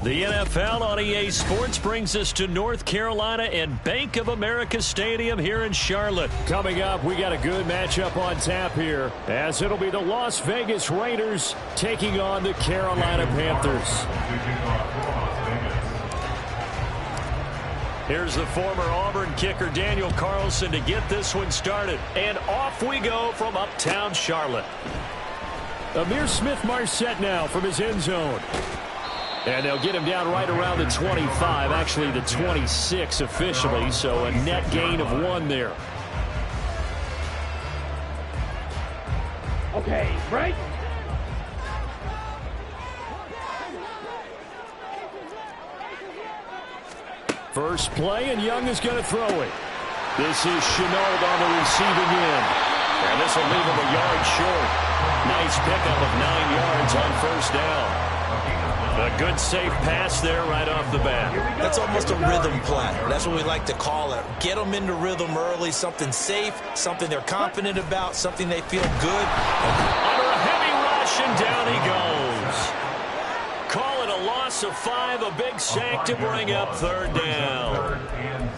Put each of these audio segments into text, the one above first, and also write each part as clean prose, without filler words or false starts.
The NFL on EA Sports brings us to North Carolina and Bank of America Stadium here in Charlotte. Coming up, we got a good matchup on tap here, as it'll be the Las Vegas Raiders taking on the Carolina Panthers. Here's the former Auburn kicker Daniel Carlson to get this one started. And off we go from uptown Charlotte. Amir Smith-Marset now from his end zone. And they'll get him down right around the 25, actually the 26 officially, so a net gain of 1 there. Okay, right. First play, and Young is going to throw it. This is Chenault on the receiving end. And this will leave him a yard short. Nice pickup of 9 yards on first down. A good, safe pass there right off the bat. That's almost a rhythm play. That's what we like to call it. Get them into rhythm early, something safe, something they're confident about, something they feel good. Under a heavy rush, and down he goes. Call it a loss of 5, a big sack to bring up third down.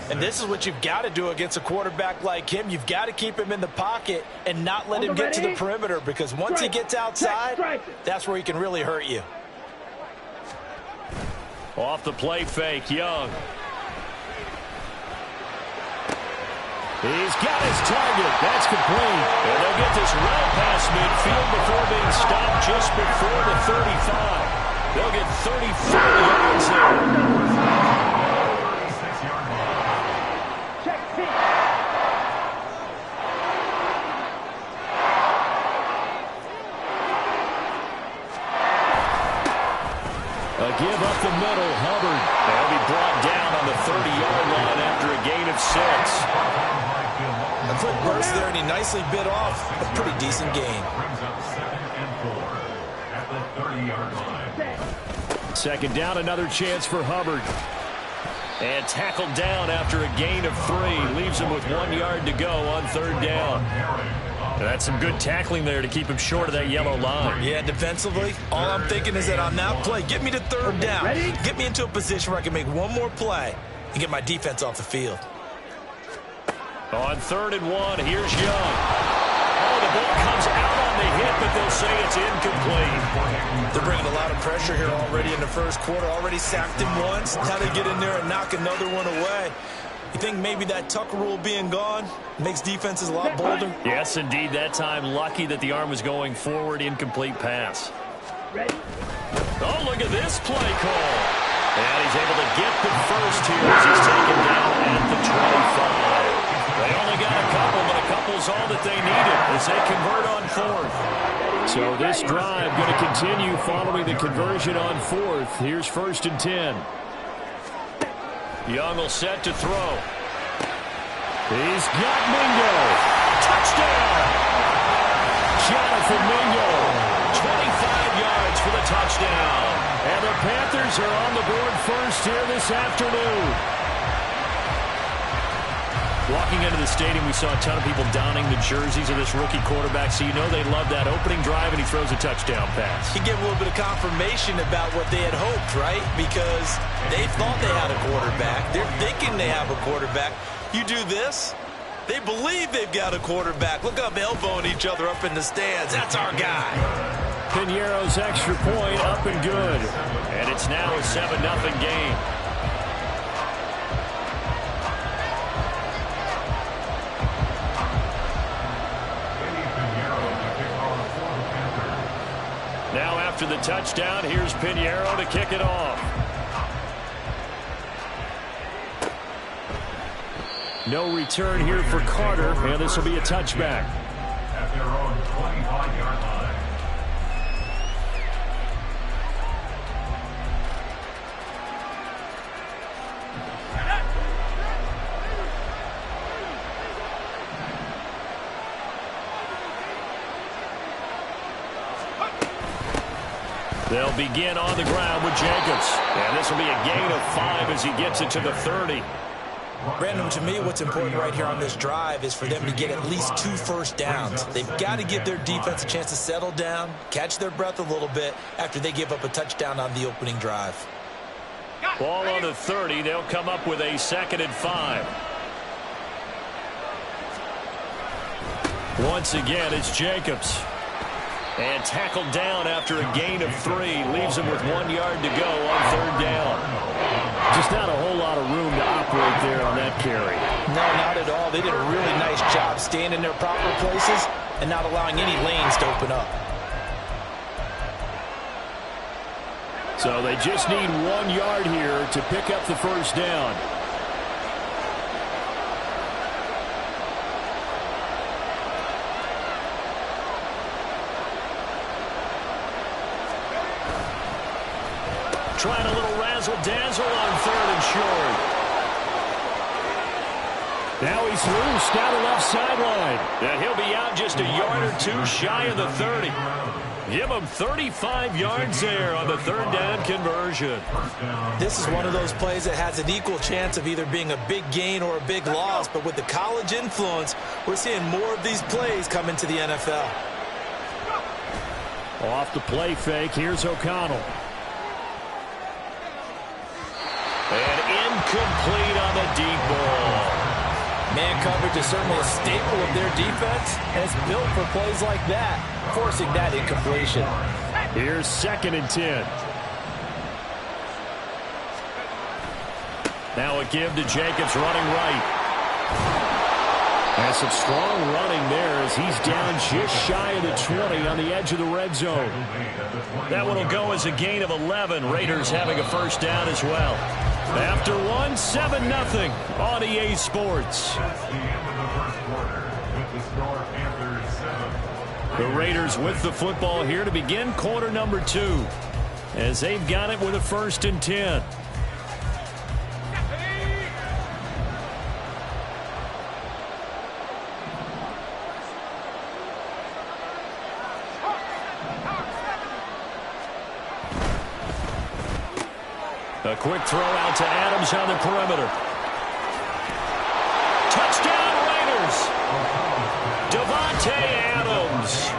And this is what you've got to do against a quarterback like him. You've got to keep him in the pocket and not let him get to the perimeter, because once he gets outside, that's where he can really hurt you. Off the play fake, Young. He's got his target. That's complete. And they'll get this well past midfield before being stopped just before the 35. They'll get 34 yards there. Give up the middle, Hubbard. They'll be brought down on the 30-yard line after a gain of 6. A quick burst there, and he nicely bit off a pretty decent gain. Second down, another chance for Hubbard. And tackled down after a gain of 3. Leaves him with 1 yard to go on third down. That's some good tackling there to keep him short of that yellow line. Yeah, defensively, all I'm thinking is that on that play, get me to third down. Get me into a position where I can make one more play and get my defense off the field. On 3rd and 1, here's Young. Oh, the ball comes out on the hit, but they'll say it's incomplete. They're bringing a lot of pressure here already in the first quarter. Already sacked him once. Now they get in there and knock another one away. You think maybe that Tucker rule being gone makes defenses a lot bolder? Yes, indeed. That time, lucky that the arm was going forward. Incomplete pass. Oh, look at this play call. And he's able to get the first here as he's taken down at the 25. They only got a couple, but a couple's all that they needed as they convert on 4th. So this drive going to continue following the conversion on 4th. Here's 1st and 10. Young will set to throw. He's got Mingo. Touchdown! Jonathan Mingo. 25 yards for the touchdown. And the Panthers are on the board first here this afternoon. Walking into the stadium, we saw a ton of people donning the jerseys of this rookie quarterback, so you know they love that opening drive, and he throws a touchdown pass. He gave a little bit of confirmation about what they had hoped, right? Because they thought they had a quarterback. They're thinking they have a quarterback. You do this, they believe they've got a quarterback. Look up, elbowing each other up in the stands. That's our guy. Piñeiro's extra point up and good. And it's now a 7-0 game. Now after the touchdown, here's Piñeiro to kick it off. No return here for Carter, and this will be a touchback. At their own 25-yard line. They'll begin on the ground with Jacobs. And this will be a gain of 5 as he gets it to the 30. Brandon, to me, what's important right here on this drive is for them to get at least 2 first downs. They've got to give their defense a chance to settle down, catch their breath a little bit after they give up a touchdown on the opening drive. Ball on the 30. They'll come up with a 2nd and 5. Once again, it's Jacobs. And tackled down after a gain of 3. Leaves him with 1 yard to go on 3rd down. Just not a whole lot of room to operate there on that carry. No, not at all. They did a really nice job staying in their proper places and not allowing any lanes to open up. So they just need 1 yard here to pick up the 1st down. Trying a little razzle-dazzle on 3rd and short. Now he's loose down the left sideline. And he'll be out just a yard or 2 shy of the 30. Give him 35 yards there on the 3rd down conversion. This is one of those plays that has an equal chance of either being a big gain or a big loss. But with the college influence, we're seeing more of these plays come into the NFL. Off the play fake, here's O'Connell. And incomplete on the deep ball. Man coverage is certainly a staple of their defense, and it's built for plays like that, forcing that incompletion. Here's 2nd and 10. Now a give to Jacobs running right. And some strong running there as he's down just shy of the 20 on the edge of the red zone. That one will go as a gain of 11. Raiders having a 1st down as well. After 1, 7-0 on EA Sports. That's the end of the 1st quarter. With the score, Panthers 7. The Raiders with the football here to begin quarter number 2. As they've got it with a 1st and 10. A quick throw out to Adams on the perimeter. Touchdown Raiders! Davante Adams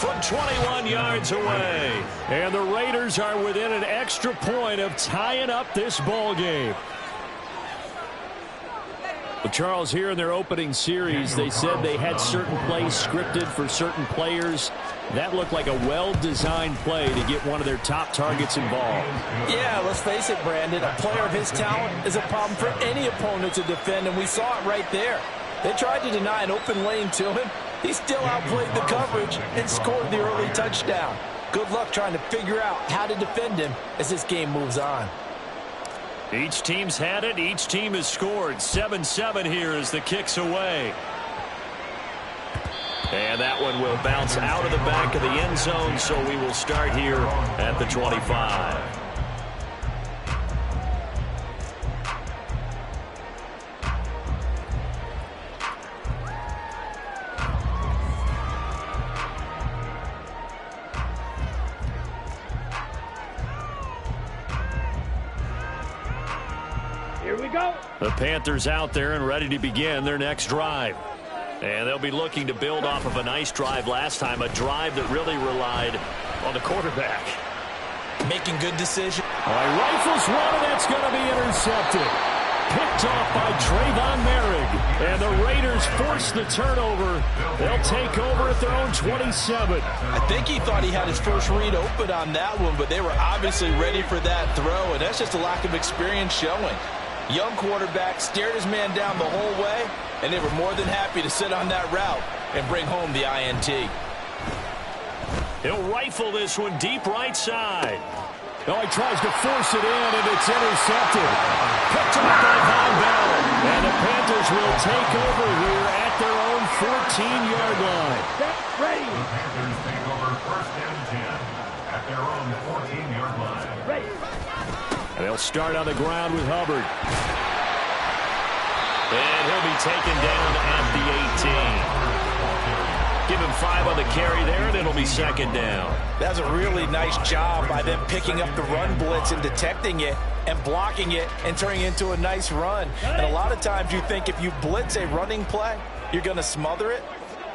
from 21 yards away. And the Raiders are within an extra point of tying up this ball game. Well, Charles, here in their opening series, they said they had certain plays scripted for certain players. That looked like a well-designed play to get one of their top targets involved. Yeah, let's face it, Brandon. A player of his talent is a problem for any opponent to defend, and we saw it right there. They tried to deny an open lane to him. He still outplayed the coverage and scored the early touchdown. Good luck trying to figure out how to defend him as this game moves on. Each team's had it. Each team has scored. 7-7 here as the kick's away. And that one will bounce out of the back of the end zone, so we will start here at the 25. Here we go. The Panthers out there and ready to begin their next drive. And they'll be looking to build off of a nice drive last time, a drive that really relied on the quarterback. Making good decisions. Rifles one, and that's going to be intercepted. Picked off by Trayvon Merrick. And the Raiders force the turnover. They'll take over at their own 27. I think he thought he had his first read open on that one, but they were obviously ready for that throw, and that's just a lack of experience showing. Young quarterback stared his man down the whole way, and they were more than happy to sit on that route and bring home the INT. He'll rifle this one deep right side. Oh, he tries to force it in, and it's intercepted. Picked up by Von Bell. And the Panthers will take over here at their own 14-yard line. Ready. The Panthers take over 1st and 10 at their own 14-yard line. Ready. And they'll start on the ground with Hubbard. And he'll be taken down at the 18. Give him 5 on the carry there, and it'll be 2nd down. That's a really nice job by them picking up the run blitz and detecting it and blocking it and turning it into a nice run. And a lot of times you think if you blitz a running play, you're going to smother it.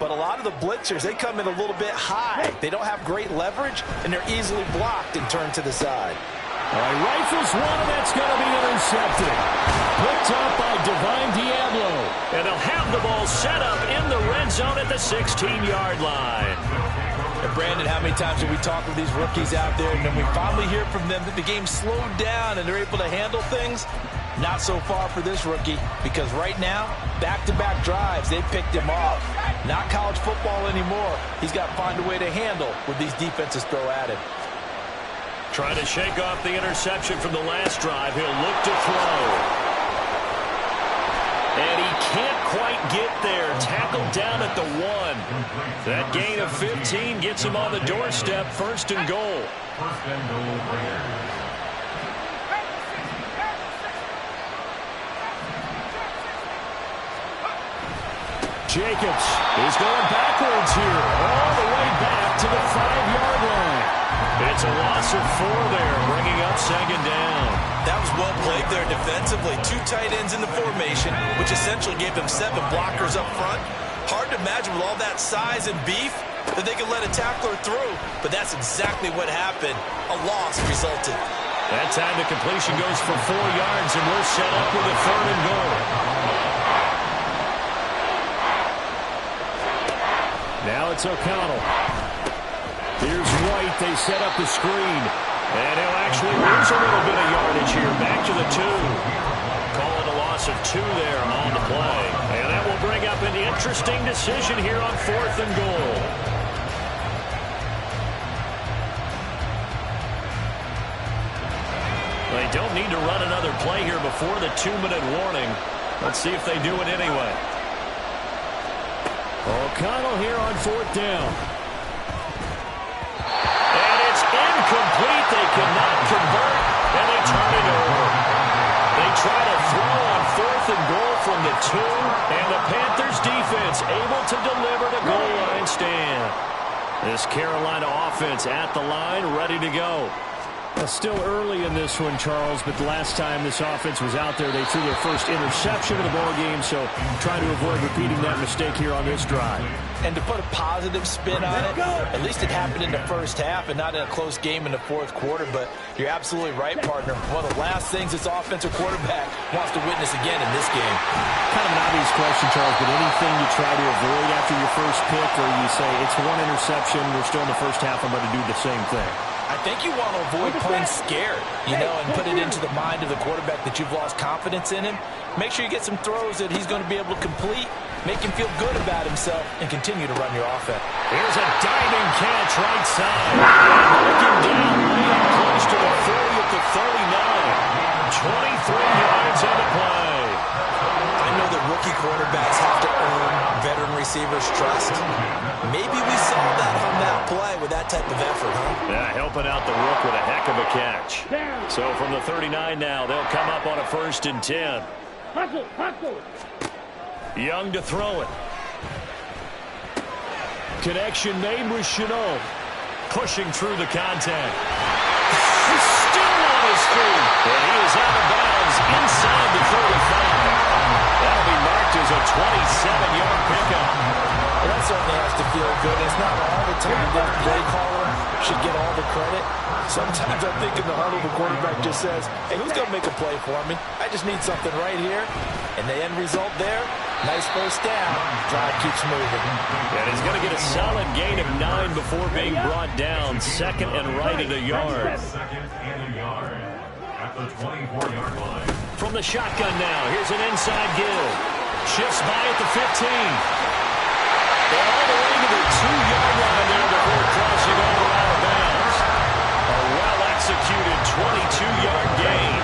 But a lot of the blitzers, they come in a little bit high. They don't have great leverage, and they're easily blocked and turned to the side. All right, rifles one, and that's going to be intercepted. Picked up by Divine Diablo. And they'll have the ball set up in the red zone at the 16-yard line. And Brandon, how many times have we talked with these rookies out there, and then we finally hear from them that the game slowed down and they're able to handle things? Not so far for this rookie, because right now, back-to-back drives, they picked him off. Not college football anymore. He's got to find a way to handle what these defenses throw at him. Trying to shake off the interception from the last drive. He'll look to throw. And he can't quite get there. Tackled down at the 1. That gain of 15 gets him on the doorstep. First and goal. First and goal, Raiders. Jacobs is going backwards here, all the way back to the 5-yard line. It's a loss of 4 there, bringing up second down. That was well played there defensively. 2 tight ends in the formation, which essentially gave them 7 blockers up front. Hard to imagine with all that size and beef that they could let a tackler through, but that's exactly what happened. A loss resulted. That time the completion goes for 4 yards, and we're set up with a 3rd and goal. Now it's O'Connell. Here's White. They set up the screen. And he'll actually lose a little bit of yardage here. Back to the 2. Call it a loss of 2 there on the play. And that will bring up an interesting decision here on 4th and goal. They don't need to run another play here before the 2-minute warning. Let's see if they do it anyway. O'Connell here on 4th down. And it's incomplete. They cannot convert, and they turn it over. They try to throw on 4th and goal from the 2, and the Panthers defense able to deliver the goal line stand. This Carolina offense at the line, ready to go. Still early in this one, Charles, but the last time this offense was out there, they threw their first interception of the ball game, so trying to avoid repeating that mistake here on this drive. And to put a positive spin on it, at least it happened in the first half and not in a close game in the 4th quarter, but you're absolutely right, partner. One of the last things this offensive quarterback wants to witness again in this game. Kind of an obvious question, Charles, but anything you try to avoid after your first pick, or you say it's 1 interception, we're still in the first half, I'm going to do the same thing? I think you want to avoid playing scared, and put it into the mind of the quarterback that you've lost confidence in him. Make sure you get some throws that he's going to be able to complete, make him feel good about himself, and continue to run your offense. Here's a diving catch right side. Looking down, way up close to the 40 at the 39. 23 yards on the play. I know that rookie quarterbacks have to earn veteran receivers' trust. Maybe we saw that on that play with that type of effort, huh? Yeah, helping out the rook with a heck of a catch. So from the 39 now, they'll come up on a 1st and 10. Young to throw it. Connection made with Chenault. Pushing through the contact. He's still on his feet. And he is out of bounds inside the 35. That'll be marked as a 27-yard pickup. Well, that certainly has to feel good. It's not all the time that the play caller should get all the credit. Sometimes I think in the huddle, the quarterback just says, hey, who's going to make a play for me? I just need something right here. And the end result there, nice first down. Drive keeps moving. And he's going to get a solid gain of 9 before being brought down. 2nd and right at a yard. 2nd and a yard at the 24-yard line. From the shotgun now, here's an inside give. Shifts by at the 15. All the way to the 2-yard line there before crossing over out of bounds. A well-executed 22-yard gain.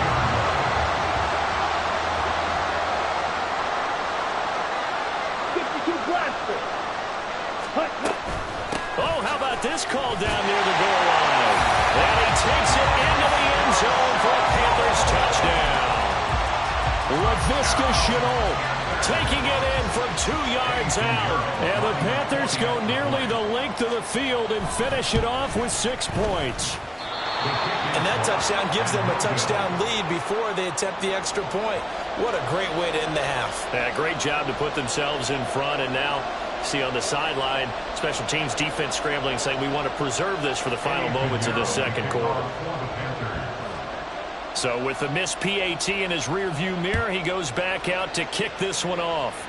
Oh, how about this call down near the goal line? And he takes it into the end zone for a Panthers touchdown. LaVisca Chenault taking it in from 2 yards out. And the Panthers go nearly the length of the field and finish it off with 6 points. And that touchdown gives them a touchdown lead before they attempt the extra point. What a great way to end the half. Yeah, great job to put themselves in front. And now, see on the sideline, special teams defense scrambling, saying we want to preserve this for the final moments of this 2nd quarter. So with the missed PAT in his rearview mirror, he goes back out to kick this one off.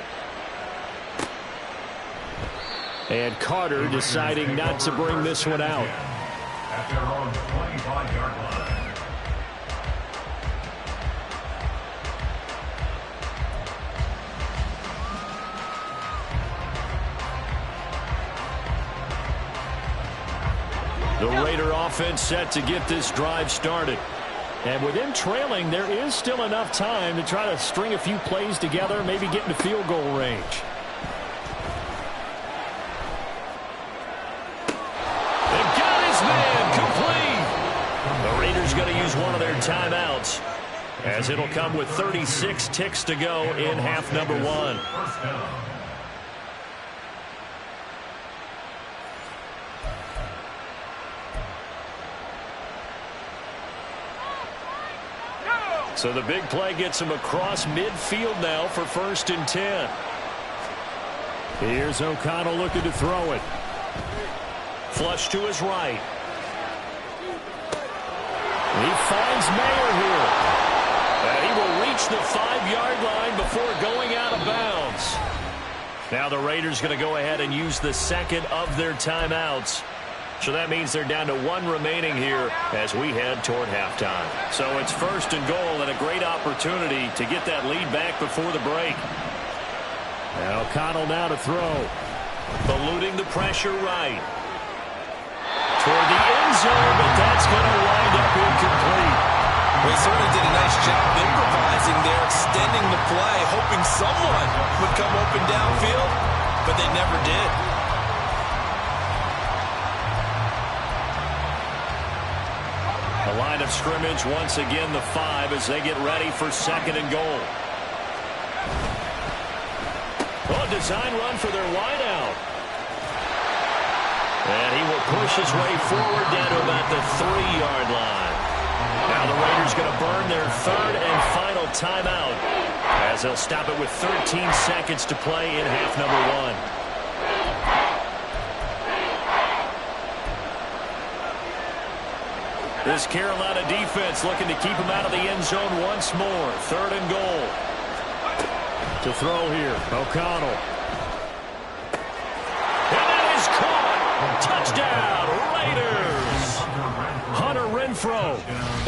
And Carter deciding not to bring this one out. At their own 25-yard line. The Raider offense set to get this drive started. And with them trailing, there is still enough time to try to string a few plays together, maybe get into field goal range. They've got his man complete. The Raiders going to use one of their timeouts, as it'll come with 36 ticks to go in half number one. First down. So the big play gets him across midfield now for 1st and 10. Here's O'Connell looking to throw it. Flush to his right. He finds Mayer here. And he will reach the 5-yard line before going out of bounds. Now the Raiders going to go ahead and use the second of their timeouts. So that means they're down to 1 remaining here as we head toward halftime. So it's 1st and goal and a great opportunity to get that lead back before the break. And O'Connell now to throw. Eluding the pressure right. Toward the end zone, but that's going to wind up incomplete. They certainly did a nice job improvising there, extending the play, hoping someone would come open downfield, but they never did. The line of scrimmage, once again, the 5 as they get ready for 2nd and goal. Oh, design run for their wideout. And he will push his way forward down to about the 3-yard line. Now the Raiders going to burn their 3rd and final timeout as they'll stop it with 13 seconds to play in half number one. This Carolina defense looking to keep him out of the end zone once more. 3rd and goal. To throw here, O'Connell. And that is caught. Touchdown, Raiders. Hunter Renfrow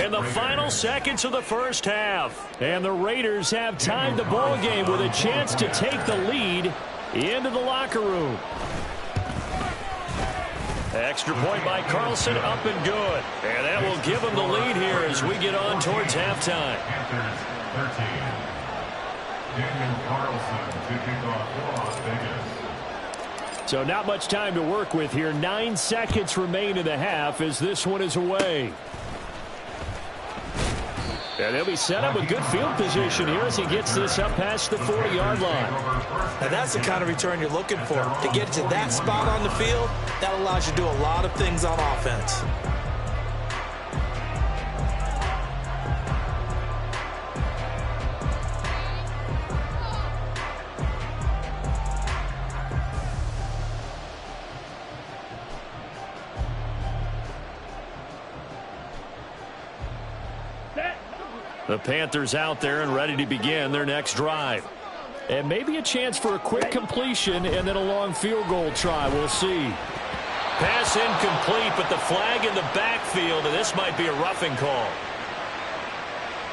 in the final seconds of the first half. And the Raiders have tied the ball game with a chance to take the lead into the locker room. Extra point by Carlson, up and good. And that will give them the lead here as we get on towards halftime. Panthers 13. Daniel Carlson to kick off for Las Vegas. So not much time to work with here. 9 seconds remain in the half as this one is away. And they'll be set up with good field position here as he gets this up past the 40-yard line. Now that's the kind of return you're looking for. To get to that spot on the field, that allows you to do a lot of things on offense. The Panthers out there and ready to begin their next drive. And maybe a chance for a quick completion and then a long field goal try. We'll see. Pass incomplete, but the flag in the backfield, and this might be a roughing call.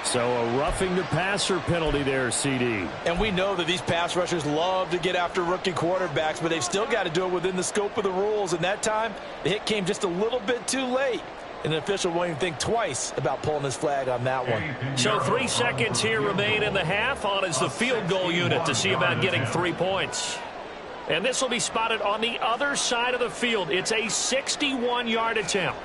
So a roughing the passer penalty there, CD. And we know that these pass rushers love to get after rookie quarterbacks, but they've still got to do it within the scope of the rules. And that time, the hit came just a little bit too late. And the official won't even think twice about pulling his flag on that one. So 3 seconds here remain in the half. On is the field goal unit to see about getting 3 points. And this will be spotted on the other side of the field. It's a 61-yard attempt.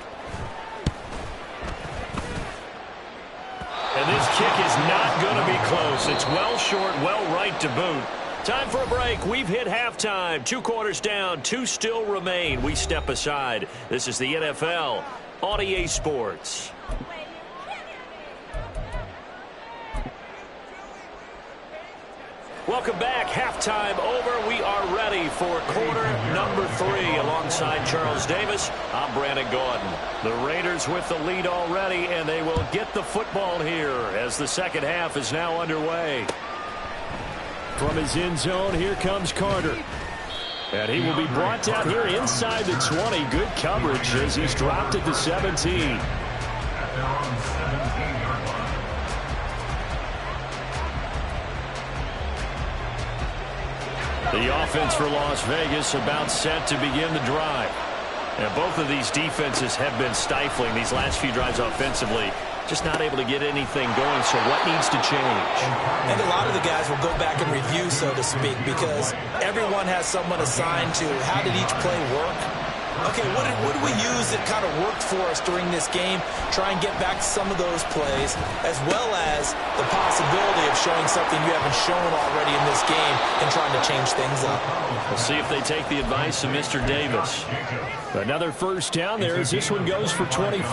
And this kick is not going to be close. It's well short, well right to boot. Time for a break. We've hit halftime. 2 quarters down, 2 still remain. We step aside. This is the NFL on EA Sports. Welcome back. Halftime over. We are ready for quarter number 3. Alongside Charles Davis, I'm Brandon Gordon. The Raiders with the lead already, and they will get the football here as the second half is now underway. From his end zone, here comes Carter. And he will be brought down here inside the 20. Good coverage as he's dropped at the 17. The offense for Las Vegas about set to begin the drive. And both of these defenses have been stifling these last few drives offensively. Just not able to get anything going, so what needs to change? I think a lot of the guys will go back and review, so to speak, because everyone has someone assigned to how did each play work. Okay, what did we use that kind of worked for us during this game? Try and get back to some of those plays, as well as the possibility of showing something you haven't shown already in this game and trying to change things up. We'll see if they take the advice of Mr. Davis. Another first down there as this one goes for 25.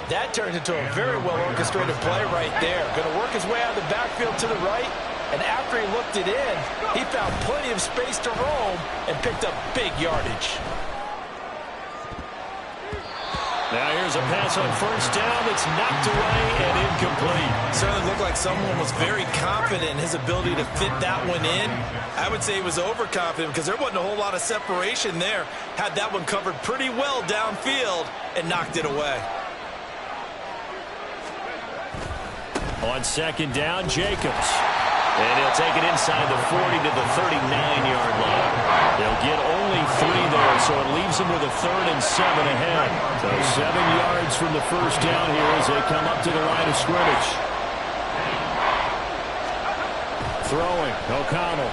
That turned into a very well-orchestrated play right there. Going to work his way out of the backfield to the right, and after he looked it in, he found plenty of space to roam and picked up big yardage. Now here's a pass on first down that's knocked away and incomplete. Certainly looked like someone was very confident in his ability to fit that one in. I would say he was overconfident because there wasn't a whole lot of separation there. Had that one covered pretty well downfield and knocked it away. On second down, Jacobs. And he'll take it inside the 40 to the 39-yard line. They'll get only 3 there, so it leaves them with a 3rd and 7 ahead. So 7 yards from the first down here as they come up to the line of scrimmage. Throwing, O'Connell.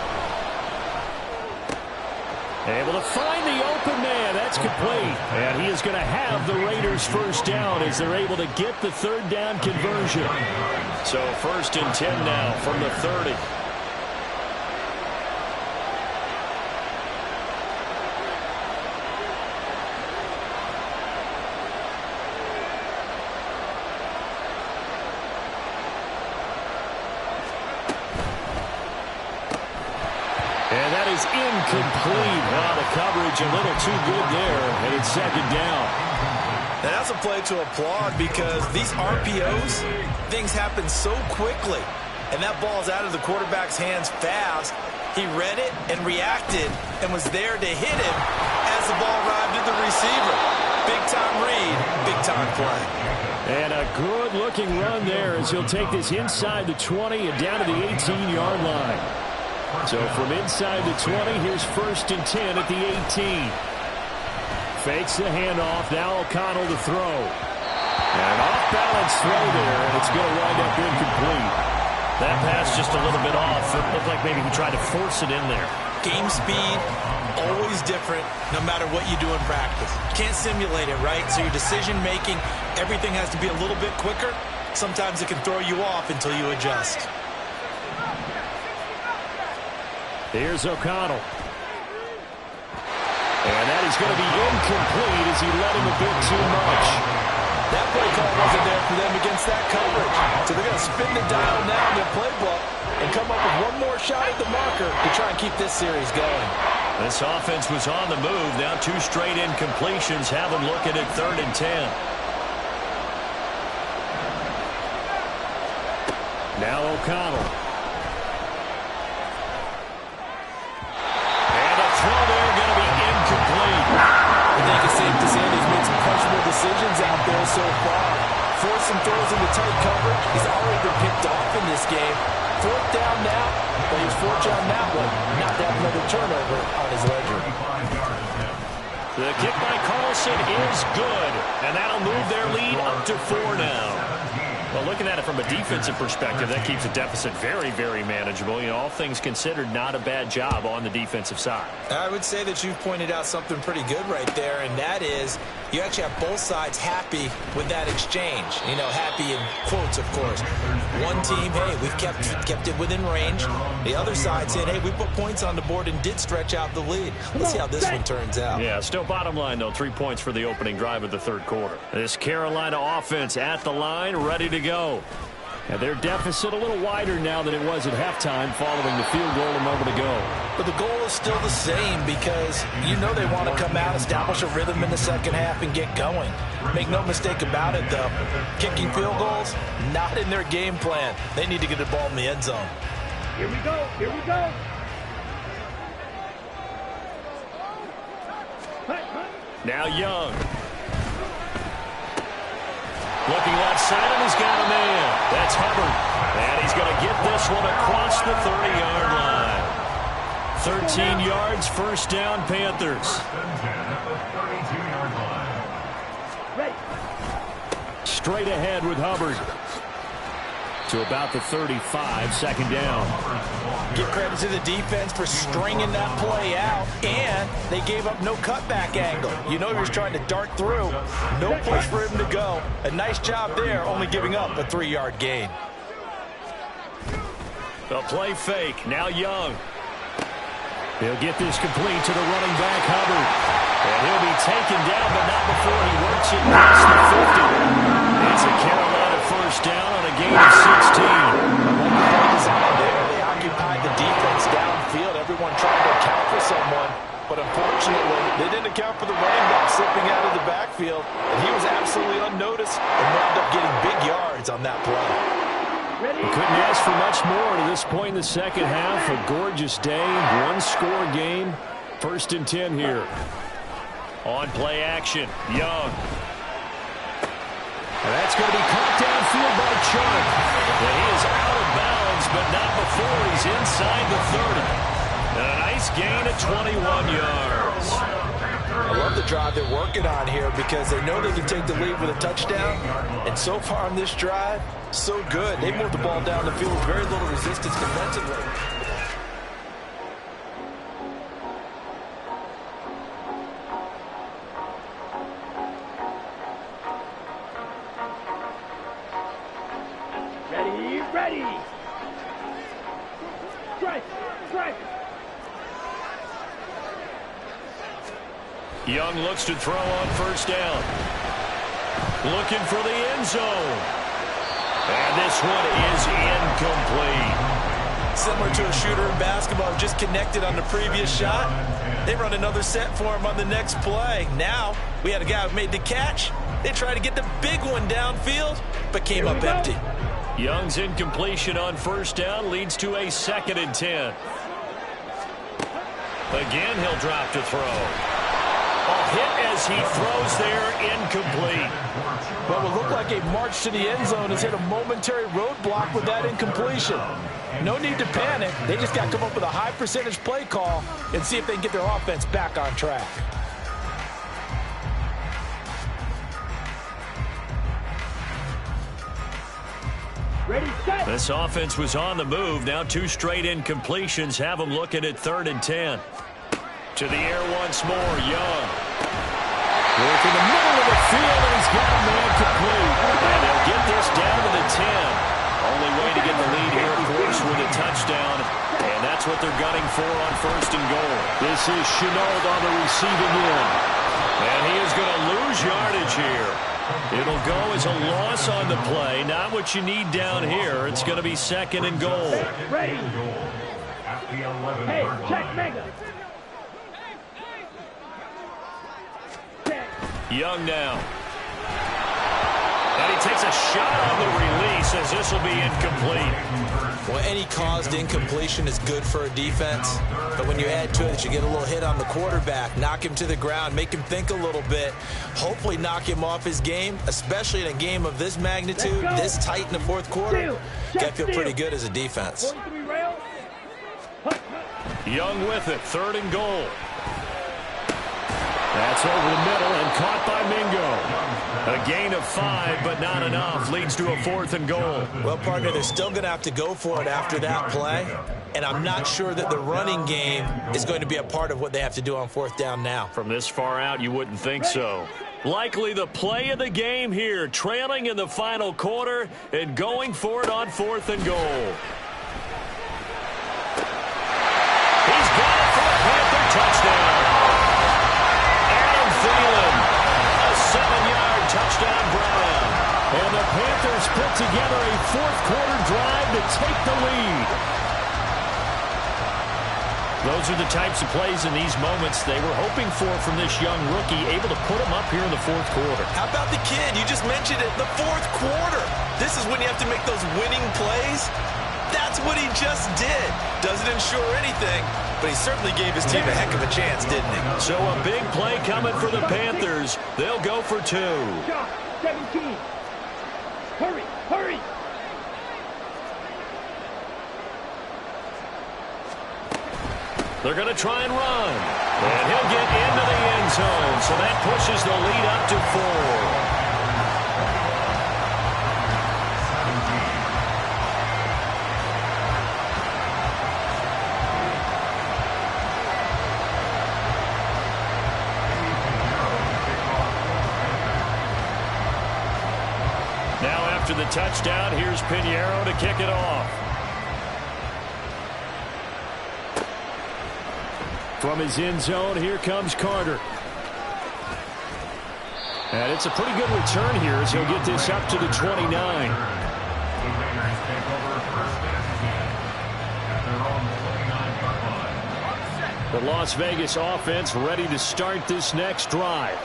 Able to find the open man. That's complete. And he is going to have the Raiders first down as they're able to get the 3rd down conversion. So 1st and 10 now from the 30. And that is incomplete. Wow, the coverage a little too good there, and it's 2nd down. Now that's a play to applaud because these RPOs, things happen so quickly. And that ball's out of the quarterback's hands fast. He read it and reacted and was there to hit him as the ball arrived at the receiver. Big-time read, big-time play. And a good-looking run there as he'll take this inside the 20 and down to the 18-yard line. So from inside the 20, here's 1st and 10 at the 18. Fakes the handoff. Now O'Connell to throw. And an off-balance throw there, and it's going to wind up incomplete. That pass just a little bit off. It looked like maybe he tried to force it in there. Game speed, always different, no matter what you do in practice. Can't simulate it, right? So your decision-making, everything has to be a little bit quicker. Sometimes it can throw you off until you adjust. Here's O'Connell. And that is going to be incomplete as he led him a bit too much. That play call wasn't there for them against that coverage. So they're going to spin the dial now in their playbook and come up with one more shot at the marker to try and keep this series going. This offense was on the move. Now 2 straight incompletions have them looking at 3rd and 10. Now O'Connell. I think it's safe to say he's made some questionable decisions out there so far. Forced some throws into tight coverage. He's already been picked off in this game. 4th down now, but he's fortunate on that one not to have another turnover on his ledger. The kick by Carlson is good, and that'll move their lead up to 4 now. Well, looking at it from a defensive perspective, that keeps the deficit very, very manageable. You know, all things considered, not a bad job on the defensive side. I would say that you've pointed out something pretty good right there, and that is you actually have both sides happy with that exchange. You know, happy in quotes, of course. One team, hey, we've kept it within range. The other side saying, hey, we put points on the board and did stretch out the lead. Let's see how this one turns out. Yeah, still bottom line, though, 3 points for the opening drive of the 3rd quarter. This Carolina offense at the line, ready to go. And their deficit a little wider now than it was at halftime following the field goal a moment ago. But the goal is still the same because you know they want to come out, establish a rhythm in the second half, and get going. Make no mistake about it, though. Kicking field goals, not in their game plan. They need to get the ball in the end zone. Here we go. Here we go. Now Young. Looking left side, and he's got a man. That's Hubbard. And he's going to get this one across the 30-yard line. 13 yards, first down, Panthers. Straight ahead with Hubbard. To about the 35, second down. Give credit to the defense for stringing that play out, and they gave up no cutback angle. You know he was trying to dart through. No place for him to go. A nice job there, only giving up a 3-yard gain. A play fake. Now Young. He'll get this complete to the running back, Hubbard. And he'll be taken down, but not before he works it past the 50. It's a Carolina first down on a gain of 16. They occupied the defense downfield. Everyone trying to account for someone. But unfortunately, they didn't account for the running back slipping out of the backfield. And he was absolutely unnoticed and wound up getting big yards on that play. We couldn't ask for much more to this point in the second half. A gorgeous day, one-score game. First and 10 here. On play action, Young. And that's going to be caught downfield by Chubb. And he is out of bounds, but not before he's inside the 30. And a nice gain of 21 yards. I love the drive they're working on here because they know they can take the lead with a touchdown. And so far on this drive, so good. They moved the ball down the field with very little resistance defensively. Ready. Strike. Young looks to throw on first down. Looking for the end zone. And this one is incomplete. Similar to a shooter in basketball, just connected on the previous shot. They run another set for him on the next play. Now, we had a guy who made the catch. They tried to get the big one downfield, but came up empty. Young's incompletion on first down leads to a 2nd and 10. Again, he'll drop to throw. A hit as he throws there, incomplete. What would look like a march to the end zone has hit a momentary roadblock with that incompletion. No need to panic. They just got to come up with a high percentage play call and see if they can get their offense back on track. Ready, set. This offense was on the move. Now 2 straight incompletions have them looking at 3rd and 10. To the air once more, Young. Work in the middle of the field, and he's got a man complete. And they'll get this down to the 10. Only way to get the lead here, of course, with a touchdown. And that's what they're gunning for on 1st and goal. This is Chenault on the receiving end. And he is going to lose yardage here. It'll go as a loss on the play. Not what you need down here. It's going to be 2nd and goal. Ready. At the 11 Hey, yard check line. mega. Young now. And he takes a shot on the release as this will be incomplete. Well, any caused incompletion is good for a defense. But when you add to it that you get a little hit on the quarterback, knock him to the ground, make him think a little bit, hopefully knock him off his game, especially in a game of this magnitude, this tight in the 4th quarter, got to feel pretty good as a defense. Young with it, 3rd and goal. That's over the middle and caught by Mingo. A gain of 5, but not enough. Leads to a 4th and goal. Well, partner, they're still going to have to go for it after that play. And I'm not sure that the running game is going to be a part of what they have to do on 4th down now. From this far out, you wouldn't think so. Likely the play of the game here, trailing in the final quarter and going for it on 4th and goal. He's got it for the Panther touchdown. A 7-yard touchdown, Brown. And the Panthers put together a fourth-quarter drive to take the lead. Those are the types of plays in these moments they were hoping for from this young rookie, able to put him up here in the fourth quarter. How about the kid? You just mentioned it, the fourth quarter. This is when you have to make those winning plays. That's what he just did. Doesn't ensure anything, but he certainly gave his team a heck of a chance, didn't he? So a big play coming for the Panthers. They'll go for 2. Shot, 17. Hurry, hurry. They're going to try and run. And he'll get into the end zone. So that pushes the lead up to 4. Now after the touchdown, here's Pinheiro to kick it off. From his end zone, here comes Carter. And it's a pretty good return here as he'll get this up to the 29. The Las Vegas offense ready to start this next drive.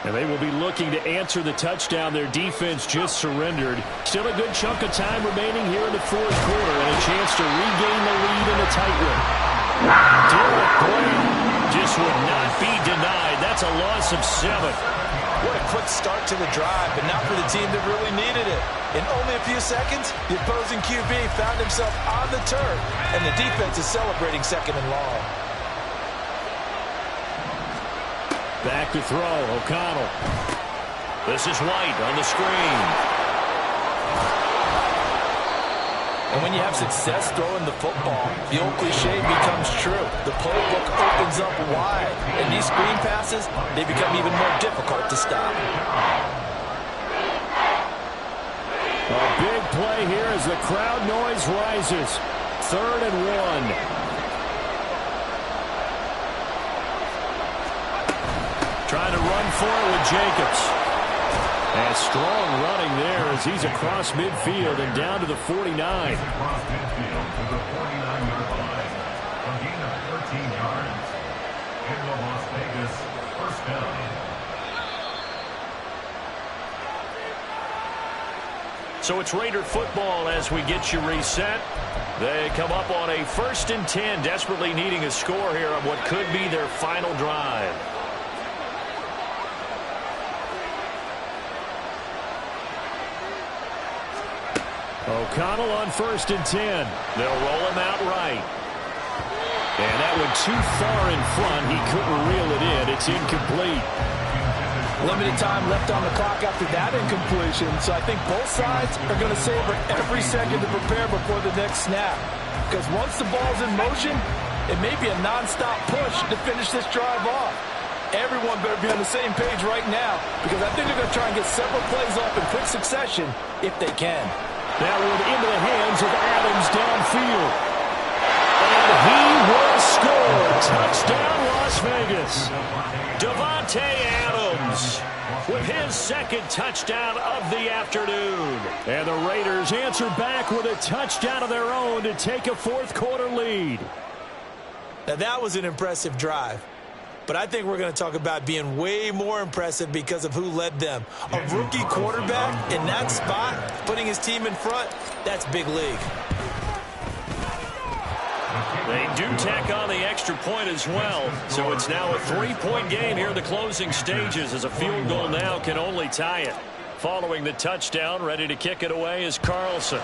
And they will be looking to answer the touchdown their defense just surrendered. Still a good chunk of time remaining here in the fourth quarter and a chance to regain the lead in a tight one. Derek Brown just would not be denied. That's a loss of 7. What a quick start to the drive, but not for the team that really needed it. In only a few seconds, the opposing QB found himself on the turf, and the defense is celebrating 2nd and long. Back to throw, O'Connell. This is White on the screen. And when you have success throwing the football, the old cliche becomes true. The playbook opens up wide, and these screen passes, they become even more difficult to stop. A big play here as the crowd noise rises. 3rd and 1. Trying to run for it with Jacobs. And strong running there as he's across midfield and down to the 49. Across midfield to the 49-yard line. A gain of 13 yards. In the Las Vegas first down. So it's Raider football as we get you reset. They come up on a 1st and 10, desperately needing a score here on what could be their final drive. O'Connell on 1st and 10. They'll roll him out right. And that went too far in front. He couldn't reel it in. It's incomplete. Limited time left on the clock after that incompletion, so I think both sides are going to savor every second to prepare before the next snap. Because once the ball's in motion, it may be a non-stop push to finish this drive off. Everyone better be on the same page right now, because I think they're going to try and get several plays off in quick succession if they can. That one into the hands of Adams downfield. And he will score. Touchdown, Las Vegas. Davante Adams with his 2nd touchdown of the afternoon. And the Raiders answer back with a touchdown of their own to take a fourth-quarter lead. Now, that was an impressive drive. But I think we're going to talk about being way more impressive because of who led them. A rookie quarterback in that spot, putting his team in front, that's big league. They do tack on the extra point as well. So it's now a 3-point game here in the closing stages as a field goal now can only tie it. Following the touchdown, ready to kick it away is Carlson.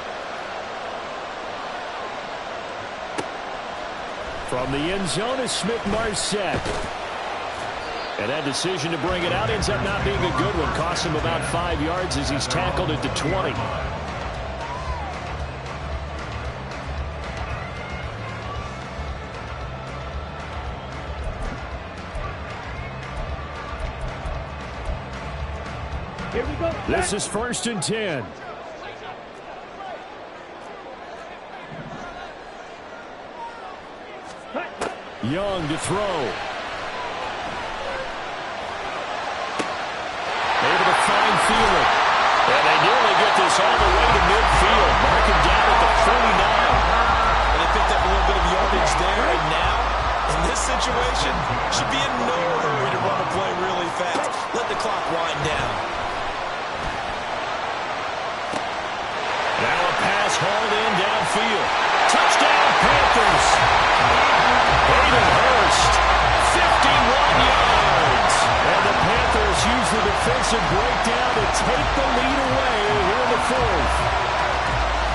From the end zone is Smith-Marset. And that decision to bring it out ends up not being a good one. Costs him about 5 yards as he's tackled at the 20. Here we go. This is 1st and 10. Young to throw. Able to find Thielen. And they nearly get this all the way to midfield. Mark him down at the 49. And they picked up a little bit of yardage there. And now, in this situation, should be in no hurry to run a play really fast. Let the clock wind down. Now a pass hauled in downfield. Touchdown, Panthers. Hayden Hurst, 51 yards. And the Panthers use the defensive breakdown to take the lead away here in the fourth.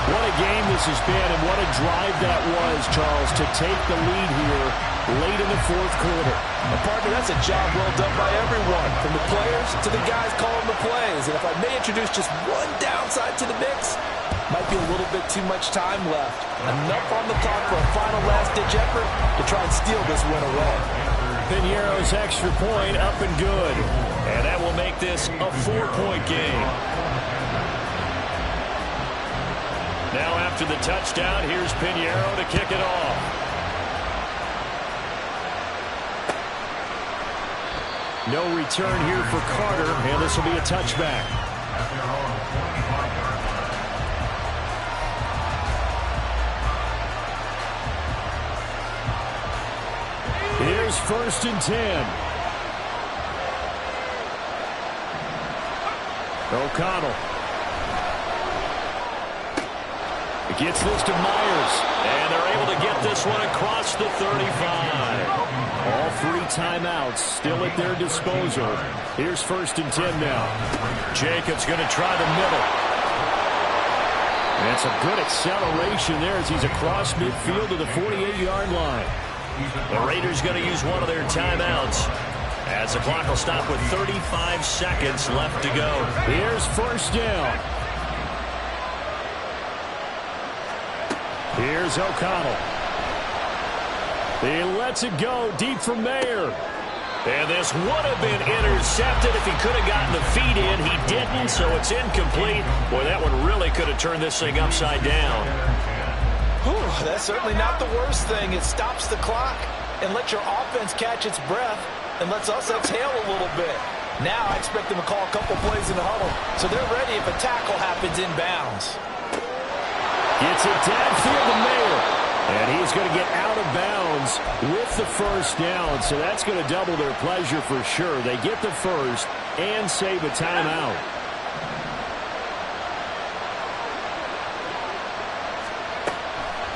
What a game this has been, and what a drive that was, Charles, to take the lead here late in the fourth quarter. And partner, that's a job well done by everyone, from the players to the guys calling the plays. And if I may introduce just one downside to the mix, might be a little bit too much time left. Enough on the clock for a final last-ditch effort to try and steal this win away. Piñeiro's extra point up and good. And that will make this a 4-point game. Now after the touchdown, here's Piñeiro to kick it off. No return here for Carter, and this will be a touchback. Here's 1st and 10. O'Connell. Gets this to Myers, and they're able to get this one across the 35. All 3 timeouts still at their disposal. Here's 1st and 10 now. Jacobs going to try the middle. And some good acceleration there as he's across midfield to the 48-yard line. The Raiders going to use one of their timeouts as the clock will stop with 35 seconds left to go. Here's 1st down. Here's O'Connell. He lets it go deep from there. And this would have been intercepted if he could have gotten the feet in. He didn't, so it's incomplete. Boy, that one really could have turned this thing upside down. Whew, that's certainly not the worst thing. It stops the clock and lets your offense catch its breath and lets us exhale a little bit. Now I expect them to call a couple plays in the huddle, so they're ready if a tackle happens inbounds. Gets it downfield to Mayer. And he's going to get out of bounds with the 1st down. So that's going to double their pleasure for sure. They get the 1st and save a timeout.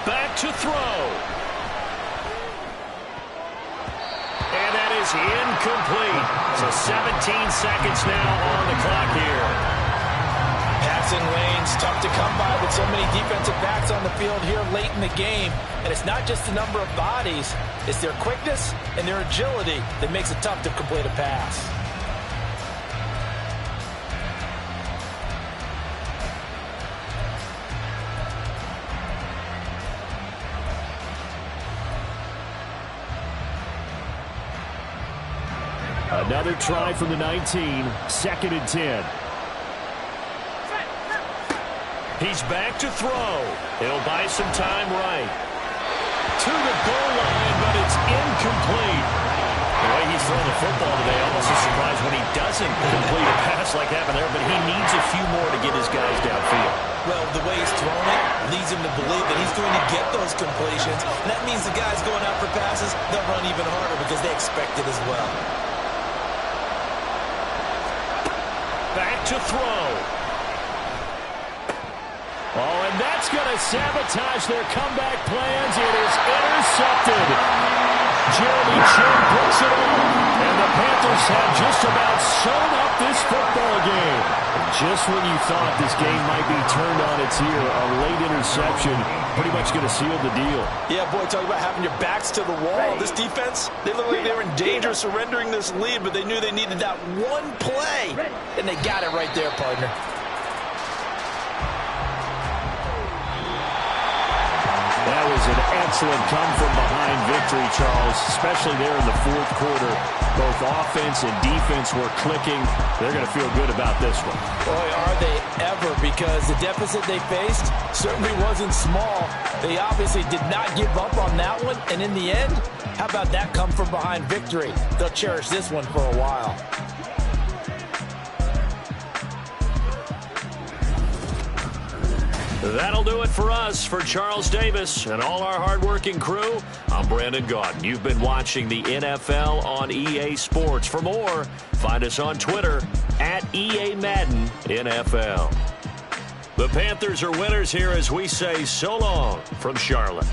Back to throw. And that is incomplete. So 17 seconds now on the clock here. Passing lanes, tough to come by with so many defensive backs on the field here late in the game. And it's not just the number of bodies, it's their quickness and their agility that makes it tough to complete a pass. Another try from the 19, 2nd and 10. He's back to throw. He'll buy some time right. To the goal line, but it's incomplete. The way he's throwing the football today, almost a surprise when he doesn't complete a pass like happened there, but he needs a few more to get his guys downfield. Well, the way he's throwing it leads him to believe that he's going to get those completions. And that means the guys going out for passes, they'll run even harder because they expect it as well. Back to throw. Oh, and that's going to sabotage their comeback plans. It is intercepted. Jeremy Chin puts it on. And the Panthers have just about sewn up this football game. And just when you thought this game might be turned on its ear, a late interception pretty much going to seal the deal. Yeah, boy, talk about having your backs to the wall. This defense, they look like they were in danger of surrendering this lead, but they knew they needed that one play. And they got it right there, partner. That was an excellent come-from-behind victory, Charles, especially there in the fourth quarter. Both offense and defense were clicking. They're going to feel good about this one. Boy, are they ever, because the deficit they faced certainly wasn't small. They obviously did not give up on that one, and in the end, how about that come-from-behind victory? They'll cherish this one for a while. That'll do it for us. For Charles Davis and all our hardworking crew, I'm Brandon Gaudin. You've been watching the NFL on EA Sports. For more, find us on Twitter at EA Madden NFL. The Panthers are winners here as we say so long from Charlotte.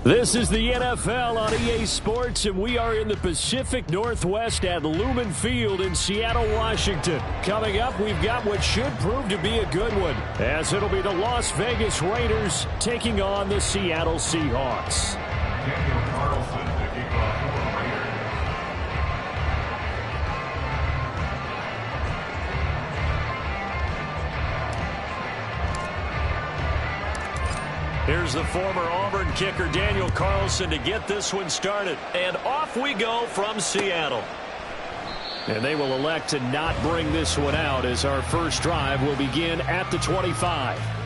This is the NFL on EA Sports, and we are in the Pacific Northwest at Lumen Field in Seattle, Washington. Coming up, we've got what should prove to be a good one, as it'll be the Las Vegas Raiders taking on the Seattle Seahawks. Daniel Carlson to kick off for the Raiders. Here's the former Auburn kicker Daniel Carlson to get this one started. And off we go from Seattle. And they will elect to not bring this one out as our first drive will begin at the 25.